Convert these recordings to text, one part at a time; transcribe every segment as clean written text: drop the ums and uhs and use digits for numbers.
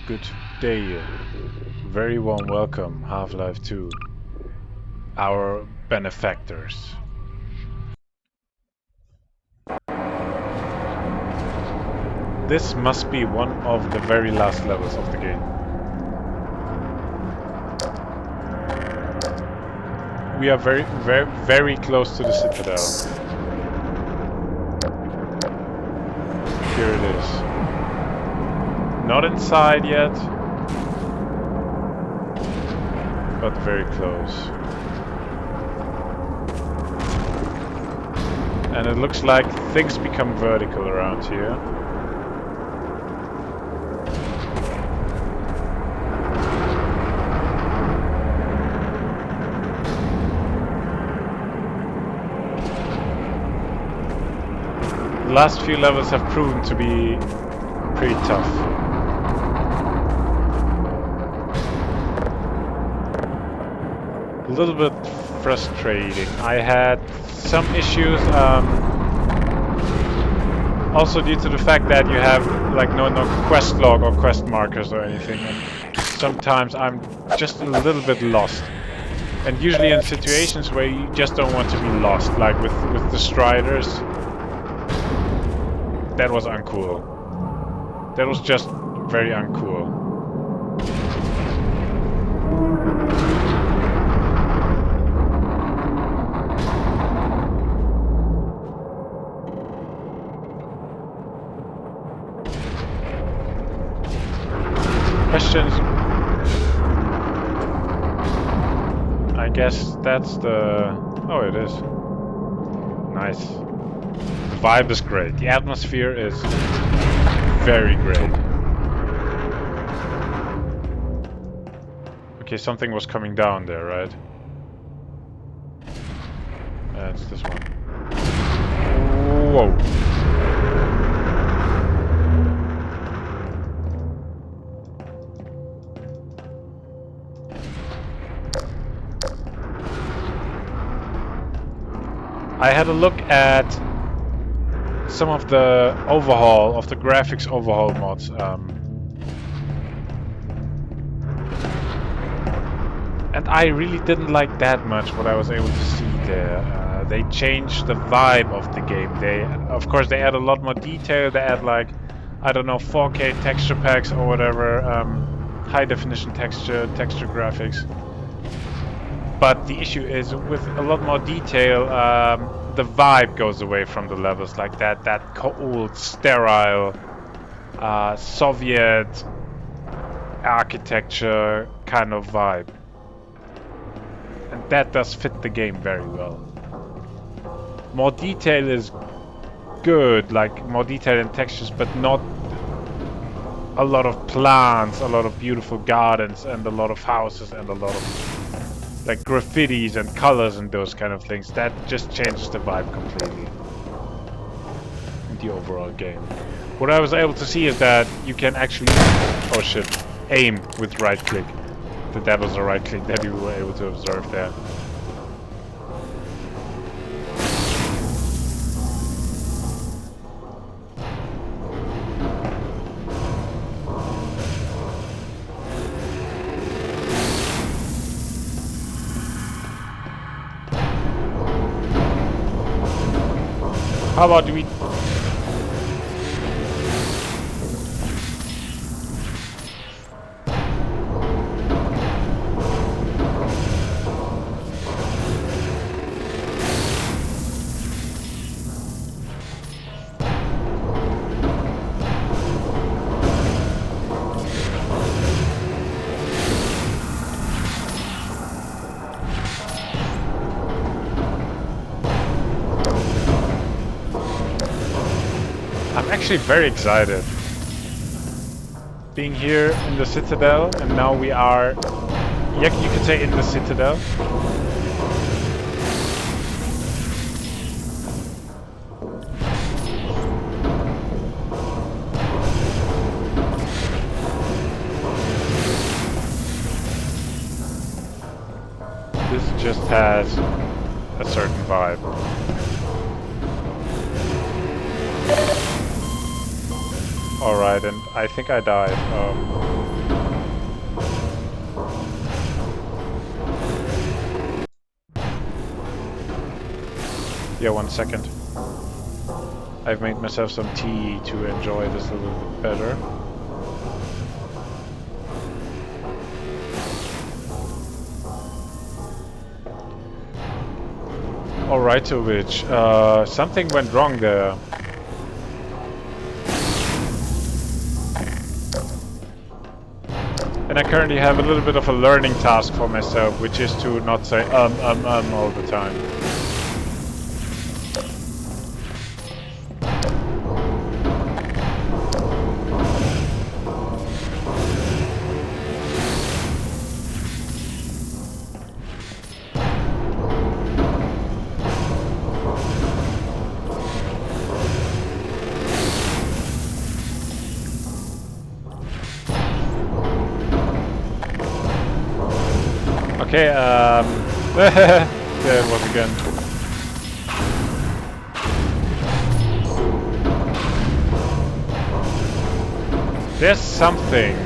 Good day. Very warm welcome, Half-Life 2. Our benefactors. This must be one of the very last levels of the game. We are very close to the Citadel. Here it is. Not inside yet, but very close. And it looks like things become vertical around here. The last few levels have proven to be pretty tough. A little bit frustrating. I had some issues, also due to the fact that you have like no quest log or quest markers or anything, and sometimes I'm just a little bit lost. And usually in situations where you just don't want to be lost, like with the Striders, that was uncool. That was just very uncool. Questions? I guess that's the... Oh, it is. Nice. The vibe is great. The atmosphere is very great. Okay, something was coming down there, right? It's this one. Whoa. I had a look at some of the overhaul, of the graphics overhaul mods. And I really didn't like that much what I was able to see there. They changed the vibe of the game. Of course, they add a lot more detail. They add like, I don't know, 4K texture packs or whatever, high definition texture graphics. But the issue is, with a lot more detail, the vibe goes away from the levels, like that cold, sterile, Soviet architecture kind of vibe. And that does fit the game very well. More detail is good, like more detail in textures, but not a lot of plants, a lot of beautiful gardens, and a lot of houses, and a lot of like graffitis and colors and those kind of things. That just changes the vibe completely in the overall game. What I was able to see is that you can actually, oh shit, aim with right click. That was a right click that you were able to observe there. How about we... I'm actually very excited. Being here in the Citadel, and now we are... Yeah, you could say in the Citadel. This just has a certain vibe. Alright, and I think I died. Yeah, 1 second. I've made myself some tea to enjoy this a little bit better. Alright, to which something went wrong there. And I currently have a little bit of a learning task for myself, which is to not say all the time. Okay, there it was again. There's something.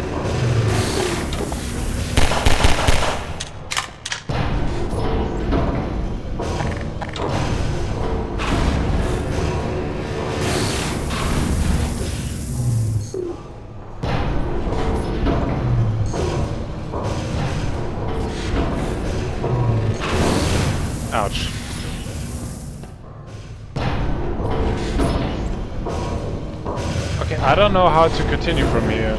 Ouch. Okay, I don't know how to continue from here.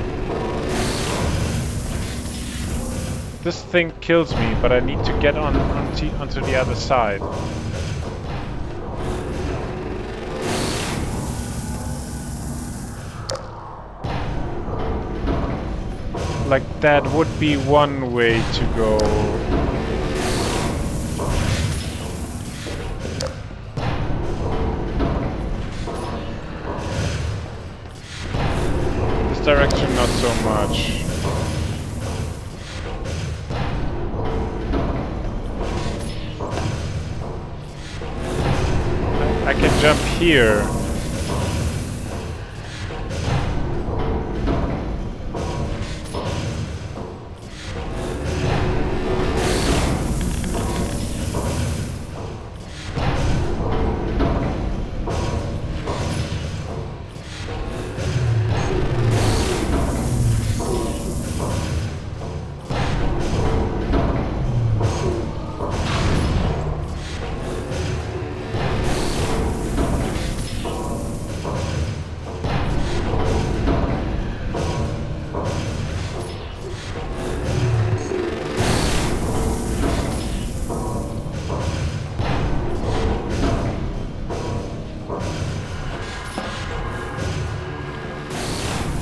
This thing kills me, but I need to get onto the other side. Like, that would be one way to go. Direction, not so much. I can jump here.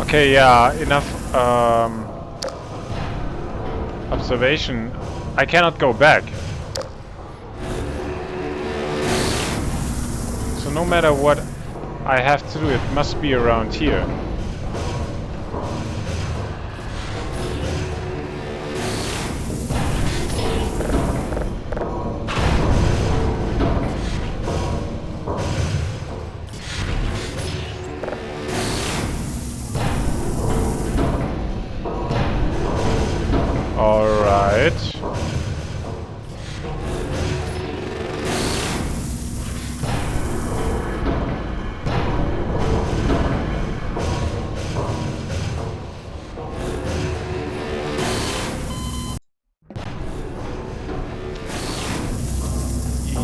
Okay, yeah, enough observation. I cannot go back. So no matter what I have to do, it must be around here.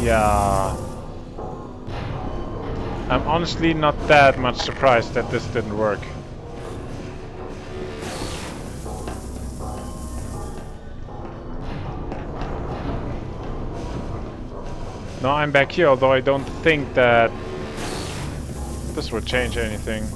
Yeah. I'm honestly not that much surprised that this didn't work. Now I'm back here, although I don't think that this would change anything.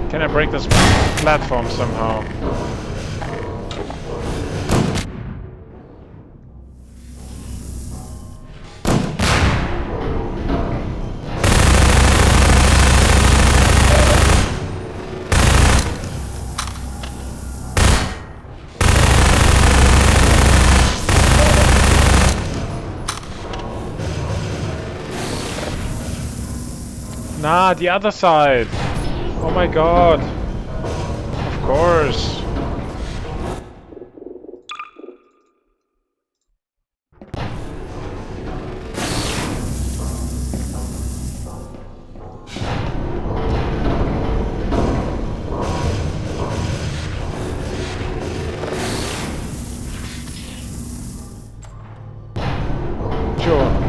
Can I break this platform somehow? Nah, the other side. Oh my god. Of course. Sure.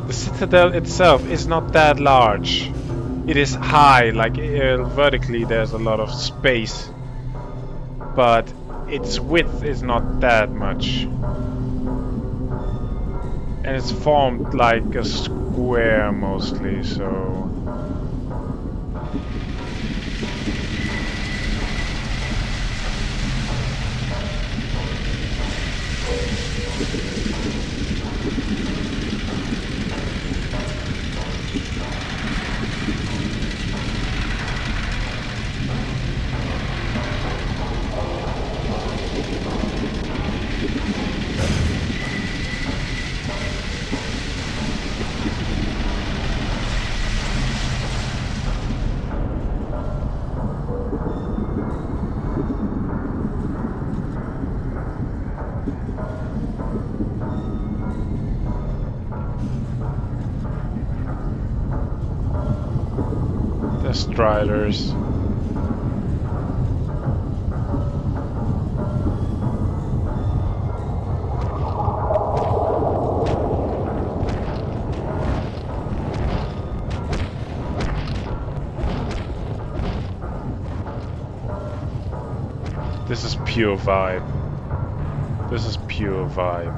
The citadel itself is not that large. It is high, like vertically there's a lot of space. But its width is not that much. And it's formed like a square mostly, so... The Striders. This is pure vibe. This is pure vibe.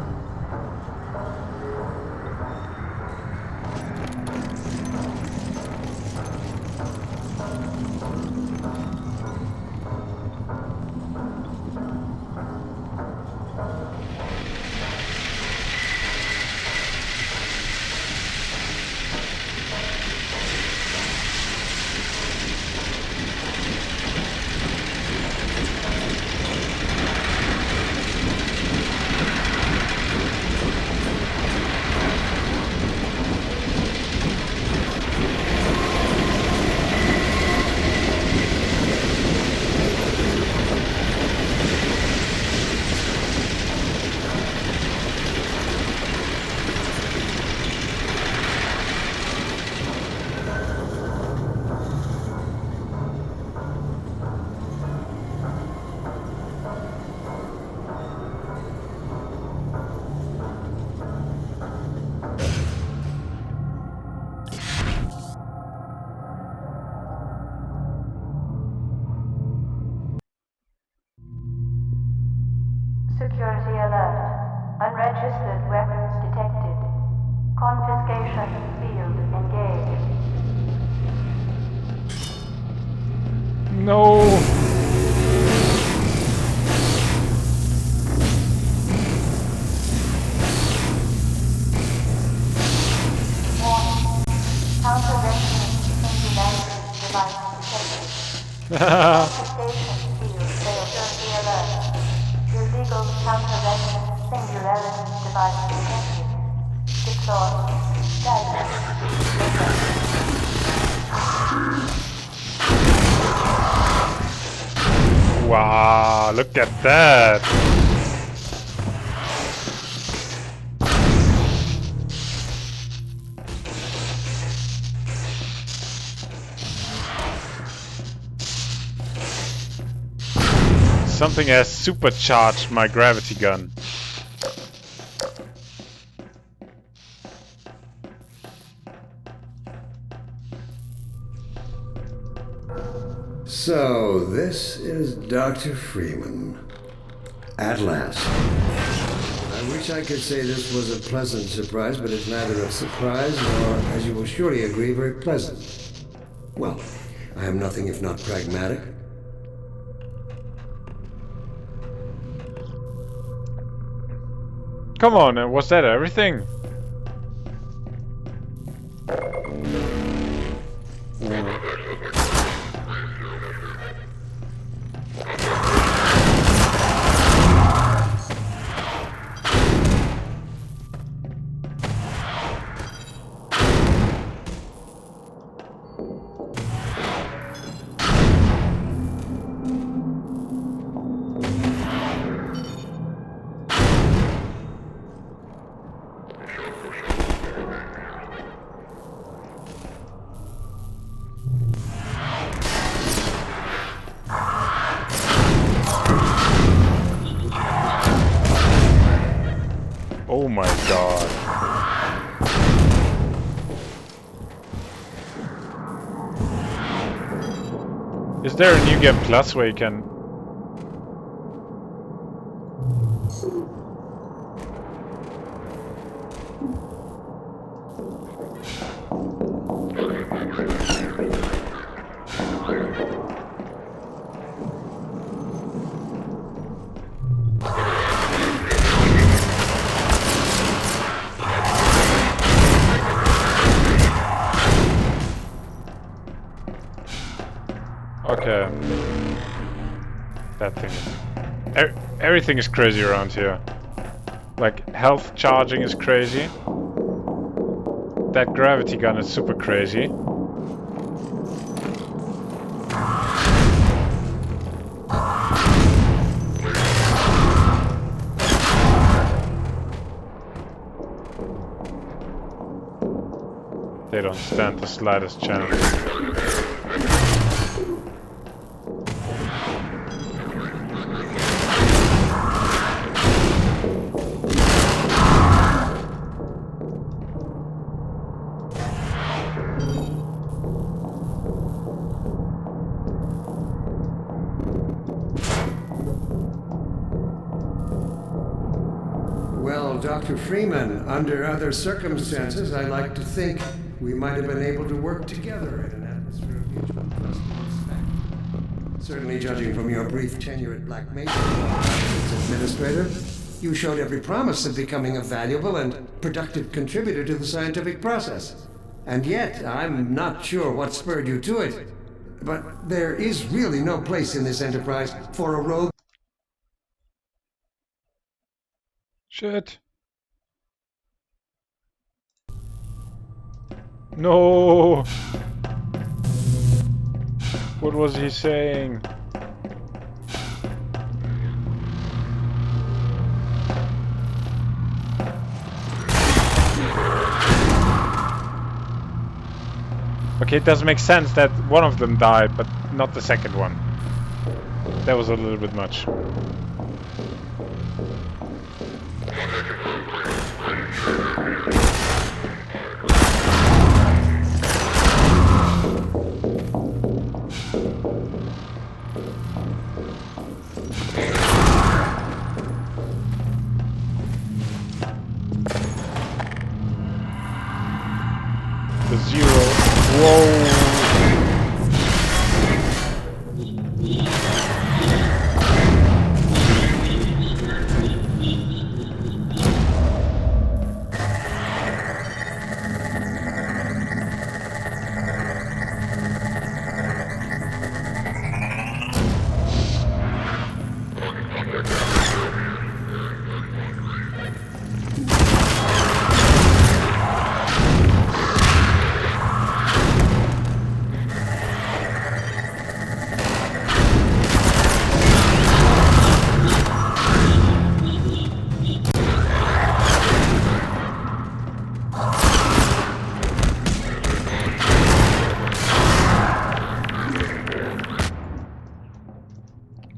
Security alert. Unregistered weapons detected. Confiscation field engaged. No! Warning. Counter-resonance singularity device detected. Confiscation field security alert. Illegal counter-resonance singularity device detected. Deploy. Wow, look at that! Something has supercharged my gravity gun. So, this is Dr. Freeman. At last. I wish I could say this was a pleasant surprise, but it's neither a surprise nor, as you will surely agree, very pleasant. Well, I am nothing if not pragmatic. Come on, was that everything? Oh my god. Is there a New Game Plus where you can... Okay. That thing is... everything is crazy around here. Like, health charging is crazy. That gravity gun is super crazy. They don't stand the slightest chance. Well, Dr. Freeman, under other circumstances, I like to think we might have been able to work together in an atmosphere of mutual trust and respect. Certainly, judging from your brief tenure at Black Mesa as administrator, you showed every promise of becoming a valuable and productive contributor to the scientific process. And yet, I'm not sure what spurred you to it. But there is really no place in this enterprise for a rogue. Shit. No. What was he saying? Okay, it does make sense that one of them died, but not the second one. That was a little bit much. The zero. Whoa.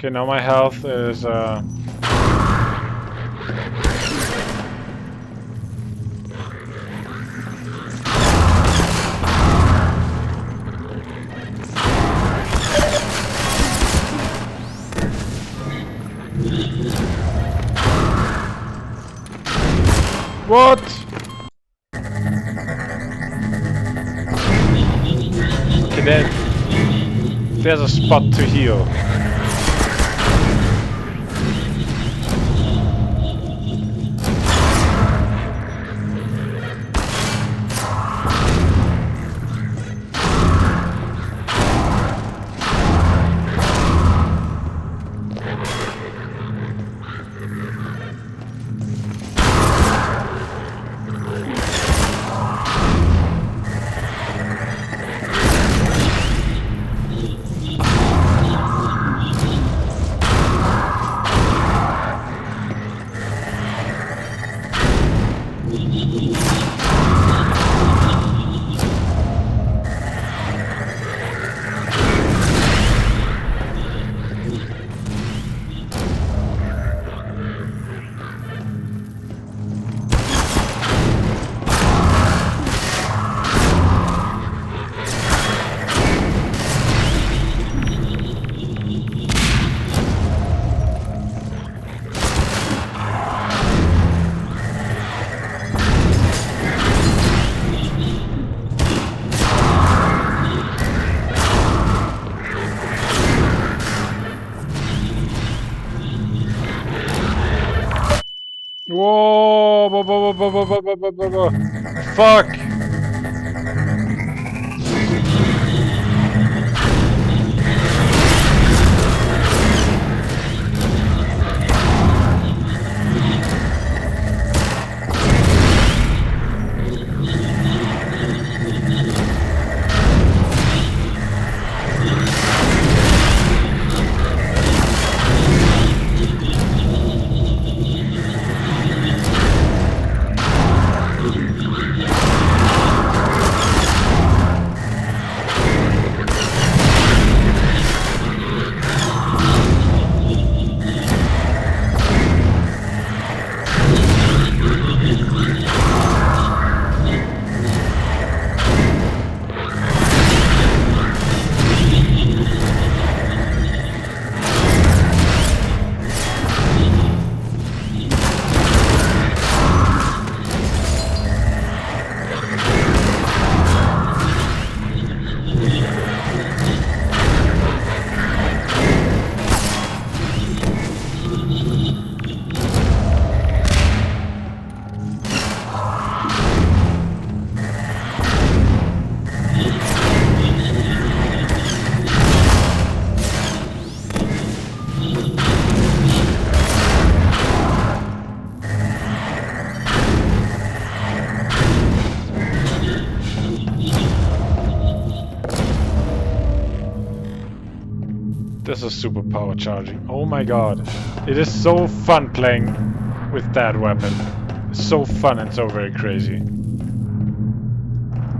Okay, now my health is What? Okay, there's a spot to heal. Whoa! Whoa. Fuck! This is super power charging. Oh my god. It is so fun playing with that weapon. It's so fun and so very crazy.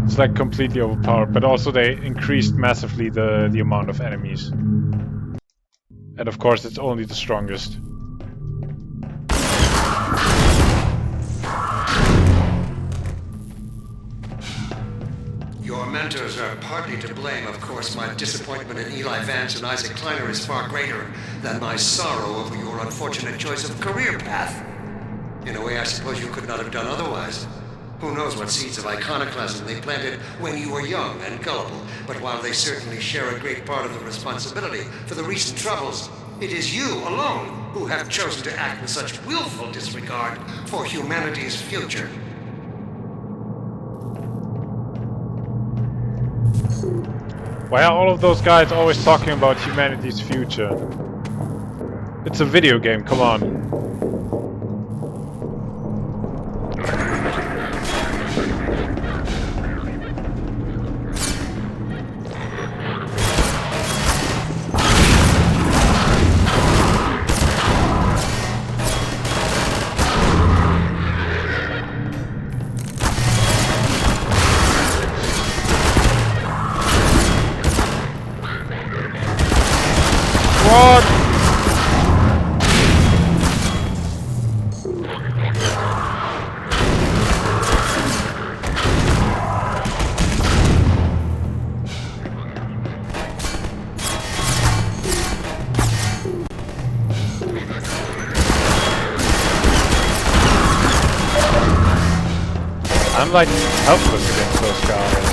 It's like completely overpowered, but also they increased massively the amount of enemies. And of course it's only the strongest. Your mentors are partly to blame, of course. My disappointment in Eli Vance and Isaac Kleiner is far greater than my sorrow over your unfortunate choice of career path. In a way, I suppose you could not have done otherwise. Who knows what seeds of iconoclasm they planted when you were young and gullible, but while they certainly share a great part of the responsibility for the recent troubles, it is you alone who have chosen to act with such willful disregard for humanity's future. Why are all of those guys always talking about humanity's future? It's a video game, come on. What? like helpless against those guys.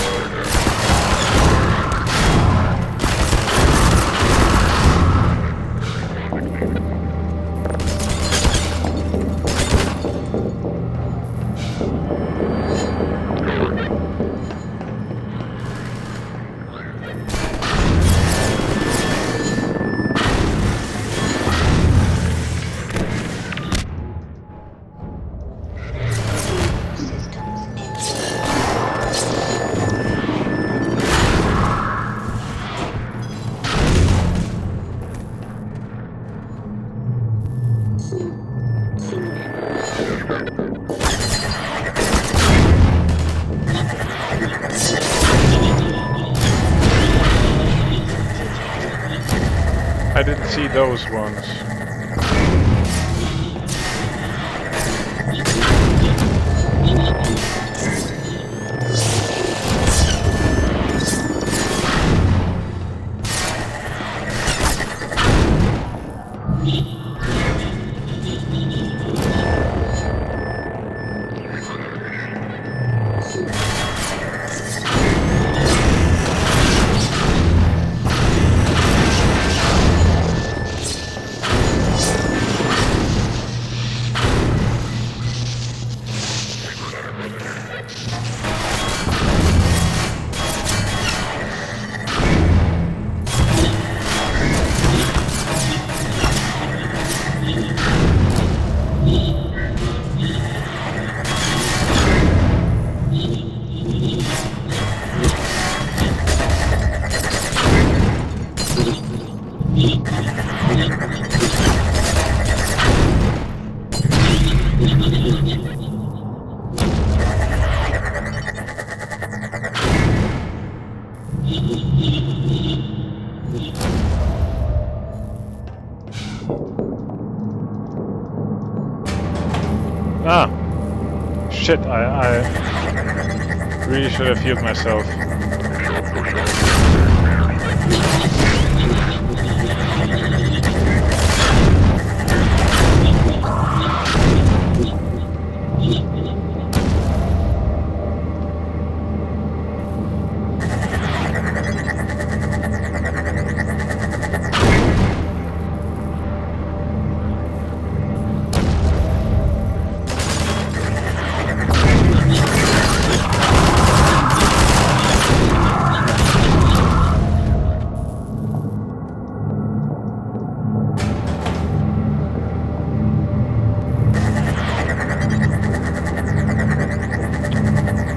I didn't see those ones. Ah! Shit, I really should have healed myself.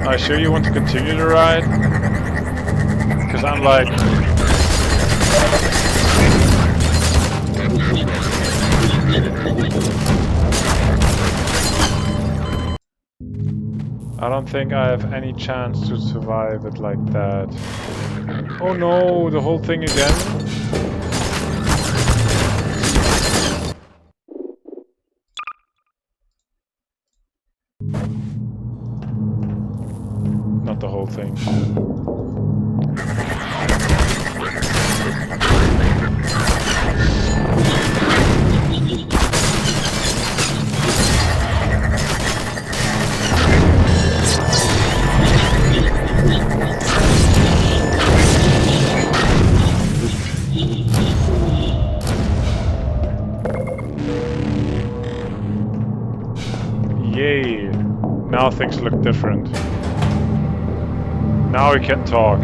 Are you sure you want to continue the ride? Because I'm like... I don't think I have any chance to survive it like that. Oh no, the whole thing again? Not the whole thing. Yay! Now things look different. Now we can talk.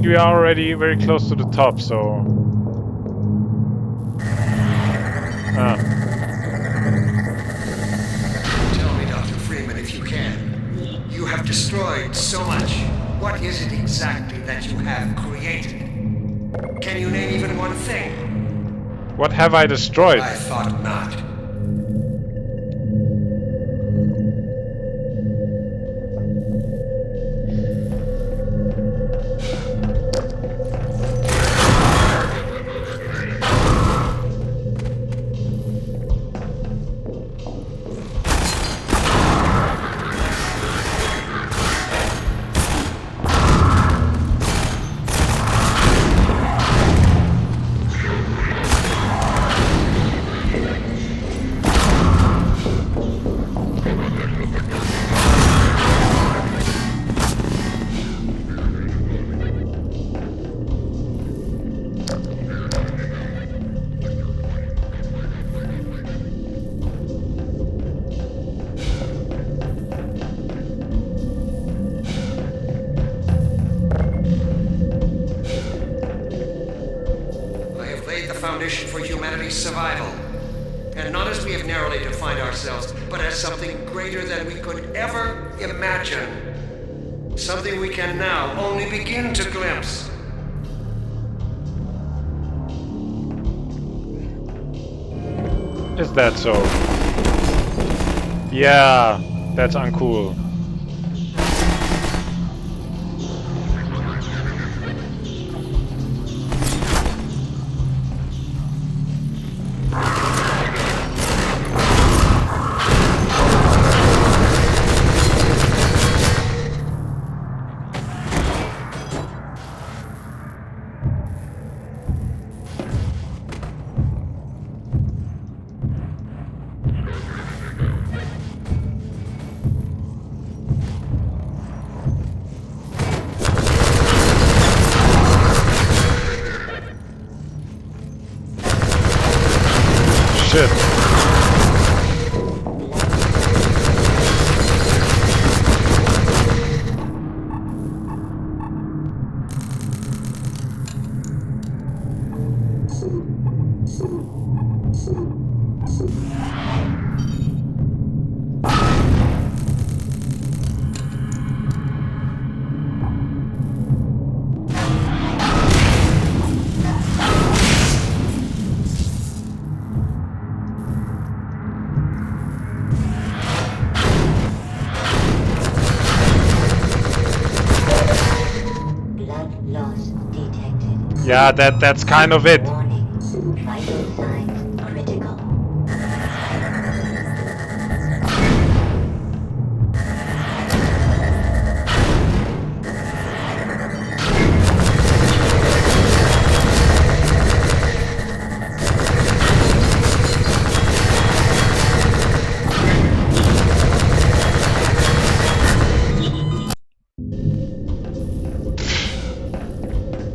we are already very close to the top, so... Ah. Tell me, Dr. Freeman, if you can. You have destroyed so much. What is it exactly that you have created? Can you name even one thing? What have I destroyed? I thought not. For humanity's survival. And not as we have narrowly defined ourselves, but as something greater than we could ever imagine. Something we can now only begin to glimpse. Is that so? Yeah, that's uncool. Shit. Yeah, that's kind of it. Warning. Vital signs critical.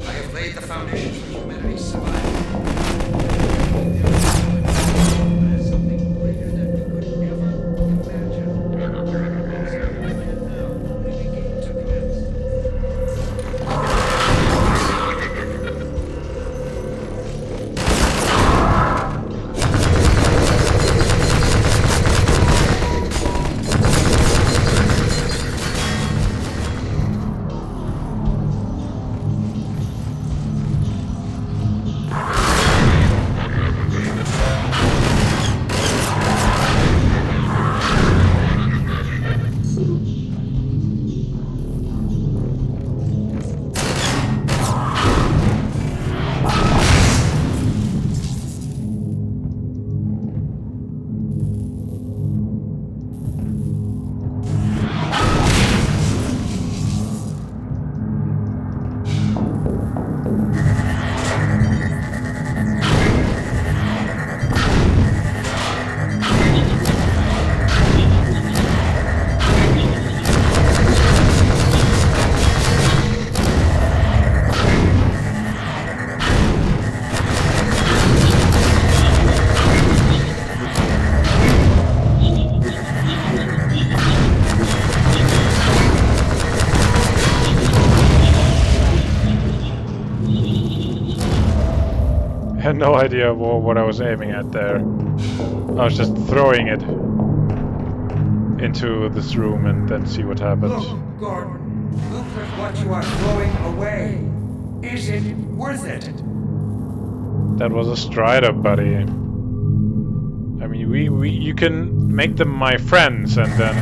I have laid the foundation for humanity's survival. no idea what I was aiming at there. I was just throwing it into this room and then see what happens. Look, Gordon. Look at what you are throwing away. Is it worth it? That was a Strider, buddy. I mean, you can make them my friends and then...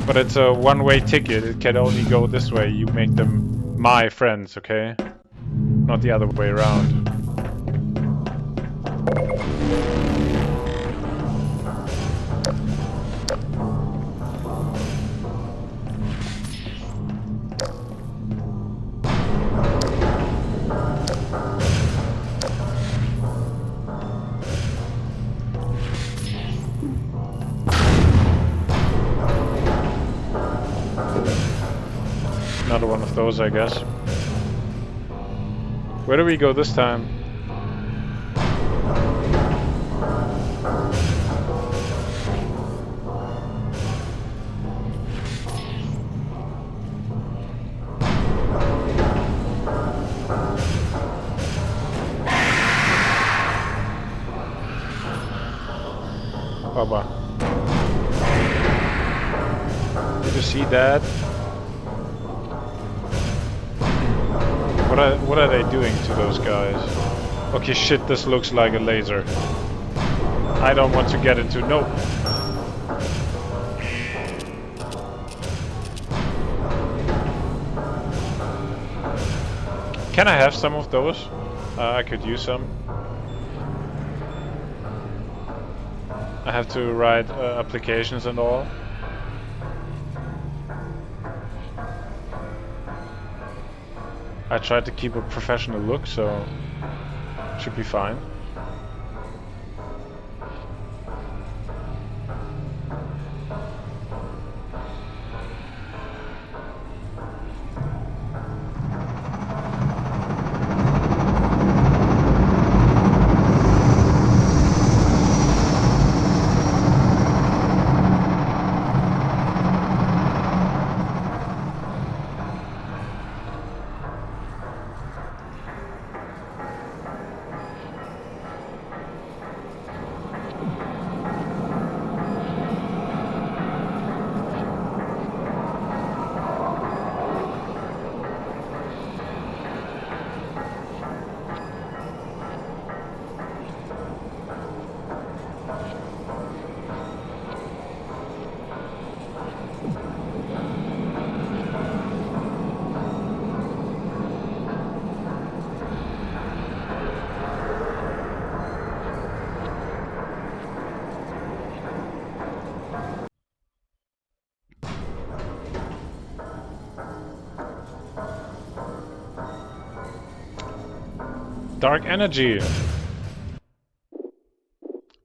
But it's a one-way ticket. It can only go this way. You make them my friends, okay? Not the other way around. Another one of those, I guess. Where do we go this time? Baba. Did you see that? What are they doing to those guys? Okay, shit, this looks like a laser. I don't want to get into... No! Can I have some of those? I could use some. I have to write applications and all. I tried to keep a professional look, so should be fine. Dark energy.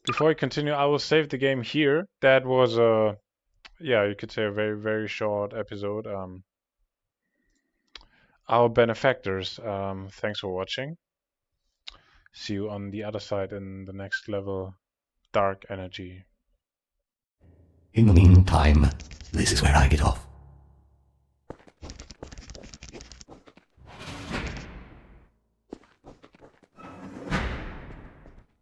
Before I continue, I will save the game here. That was a, yeah, you could say a very, very short episode. Our benefactors. Thanks for watching. See you on the other side in the next level. Dark energy. In the meantime, this is where I get off.